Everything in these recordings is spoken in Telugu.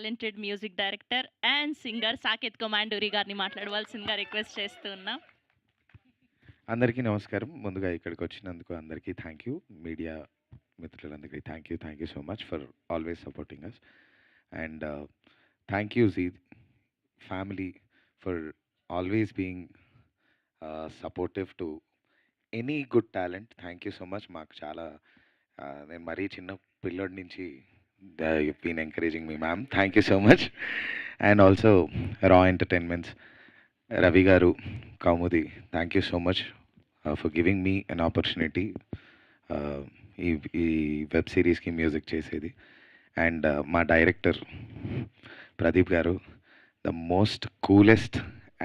Talented music director and singer Saketh Komanduri గారిని మాట్లాడవలసిందిగా రిక్వెస్ట్ చేస్తూ ఉన్నాం. అందరికీ నమస్కారం. ముందుగా ఇక్కడికి వచ్చినందుకు అందరికీ థ్యాంక్ యూ. మీడియా మిత్రులందరికీ thank you so much for always supporting us. And thank you Zee family for always being supportive to any good talent. Thank you so much. మాకు చాలా నేను మరీ చిన్న పిల్లోడి నుంచి you been encouraging me ma'am. Thank you so much. And also Raa entertainments Ravi గారు, Kaumudi, thank you so much for giving me an opportunity ఈ ఈ వెబ్ సిరీస్కి మ్యూజిక్ చేసేది. అండ్ మా డైరెక్టర్ ప్రదీప్ గారు, ద మోస్ట్ కూలెస్ట్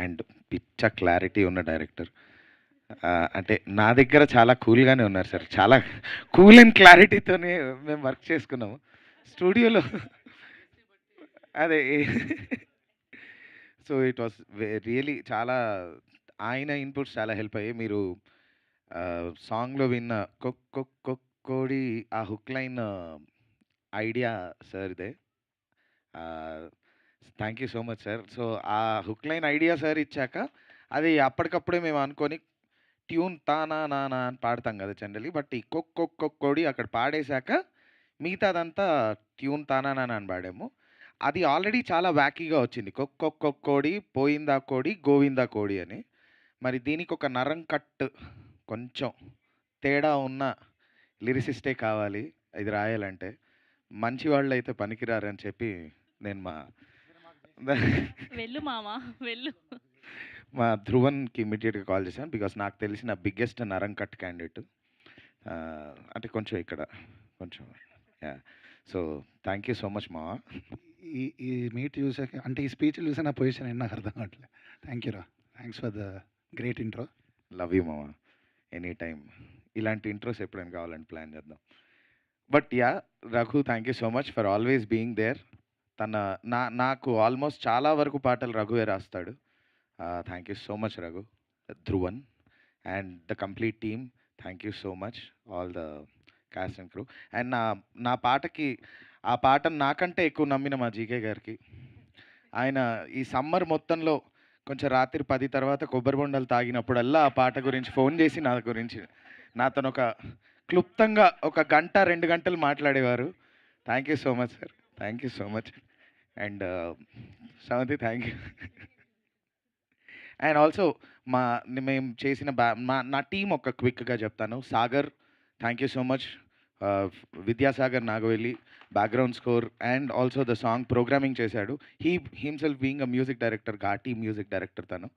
అండ్ పిచ్చ క్లారిటీ ఉన్న డైరెక్టర్. అంటే నా దగ్గర చాలా కూల్గానే ఉన్నారు సార్. చాలా కూల్ అండ్ క్లారిటీతోనే మేము వర్క్ చేసుకున్నాము స్టూడియోలో. అదే సో ఇట్ వాస్ రియలీ చాలా ఆయన ఇన్పుట్స్ చాలా హెల్ప్ అయ్యాయి. మీరు సాంగ్లో విన్న కొక్కోడి ఆ హుక్ లైన్ ఐడియా సార్దే. Thank you so much sir. So ఆ హుక్ లైన్ ఐడియా సార్ ఇచ్చాక అది అప్పటికప్పుడే మేము అనుకొని ట్యూన్ తానా నానా అని పాడతాం కదా జనరలీ. బట్ ఈ కొక్కోడి అక్కడ పాడేశాక మిగతాదంతా ట్యూన్ తానా నానా అని పాడాము. అది ఆల్రెడీ చాలా వ్యాకీగా వచ్చింది. కొక్కోడి పోయిందా కోడి గోవిందా కోడి అని. మరి దీనికి ఒక నరం కట్ కొంచెం తేడా ఉన్న లిరిసిస్టే కావాలి ఇది రాయాలంటే. మంచి వాళ్ళు అయితే పనికిరారని చెప్పి నేను వెళ్ళు మామ వెళ్ళు. మా ధ్రువన్కి ఇమ్మీడియట్గా కాల్ చేశాను. బికాస్ నాకు తెలిసిన బిగ్గెస్ట్ నరం కట్ క్యాండిడేట్. అంటే కొంచెం ఇక్కడ కొంచెం so thank you so much మావా. ఈ ఈ మీట్ చూసాక అంటే ఈ స్పీచ్ చూసే నా పొజిషన్ ఏంటి నాకు అర్థం కావట్లేదు. థ్యాంక్ యూ రా, thanks for the great intro. Love you మావా. ఎనీ టైమ్ ఇలాంటి ఇంట్రోస్ ఎప్పుడైనా కావాలంటే ప్లాన్ చేద్దాం. But yeah Raghu, thank you so much for always being there. నాకు ఆల్మోస్ట్ చాలా వరకు పాటలు రఘువే రాస్తాడు. Thank you so much Raghu. Dhruvan and the complete team, thank you so much. All the cast and crew. And నా పాటకి ఆ పాటను నాకంటే ఎక్కువ నమ్మిన మా జీకే గారికి. ఆయన ఈ సమ్మర్ మొత్తంలో కొంచెం రాత్రి 10 తర్వాత కొబ్బరి బొండాలు తాగినప్పుడల్లా ఆ పాట గురించి ఫోన్ చేసి నా గురించి నాతో ఒక క్లుప్తంగా 1 గంట 2 గంటలు మాట్లాడేవారు. Thank you so much sir. Thank you so much. And Sravanthi thank you. And also మేము చేసిన నా టీం ఒక క్విక్గా చెప్తాను. Sagar, thank you so much. Vidyasagar Nagavelli background score and also the song programming చేశాడు. Himself being a music director, Ghaati music director తను.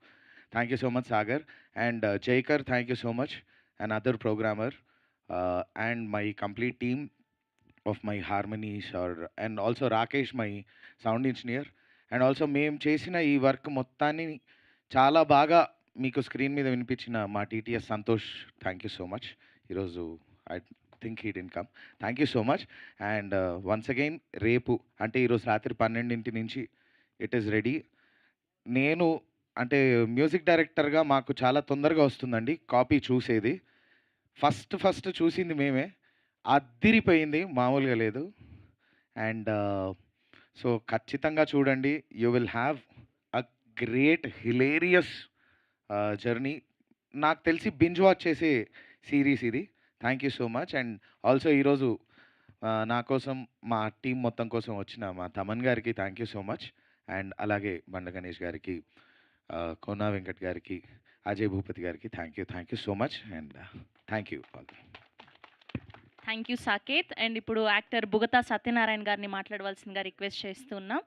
Thank you so much Sagar. And Jaikar, thank you so much. And other programmer and my complete team of my హార్మనీస్ and also Rakesh, my sound engineer. And also మేము చేసిన ఈ వర్క్ మొత్తాన్ని చాలా బాగా మీకు స్క్రీన్ మీద వినిపించిన మా TTS Santosh, thank you so much. ఈరోజు I think he didn't come. Thank you so much. And once again రేపు అంటే ఈరోజు రాత్రి 12 నుంచి ఇట్ ఈస్ రెడీ. నేను అంటే మ్యూజిక్ డైరెక్టర్గా మాకు చాలా తొందరగా వస్తుందండి కాపీ చూసేది. ఫస్ట్ చూసింది మేమే, అద్దిరిపోయింది, మామూలుగా లేదు. అండ్ సో ఖచ్చితంగా చూడండి. You will have a great hilarious journey. నాకు తెలిసి బింజ్ వాచ్ చేసే సిరీస్ ఇది. Thank you so much. And also ఈరోజు నా కోసం మా టీం మొత్తం కోసం వచ్చిన మా తమన్ గారికి thank you so much. And అలాగే బండ గణేష్ గారికి, కోనా వెంకట్ గారికి, అజయ్ భూపతి గారికి thank you so much. And thank you all. Thank you Saketh. And ఇప్పుడు యాక్టర్ బుగతా సత్యనారాయణ గారిని మాట్లాడవలసిందిగా రిక్వెస్ట్ చేస్తున్నాం.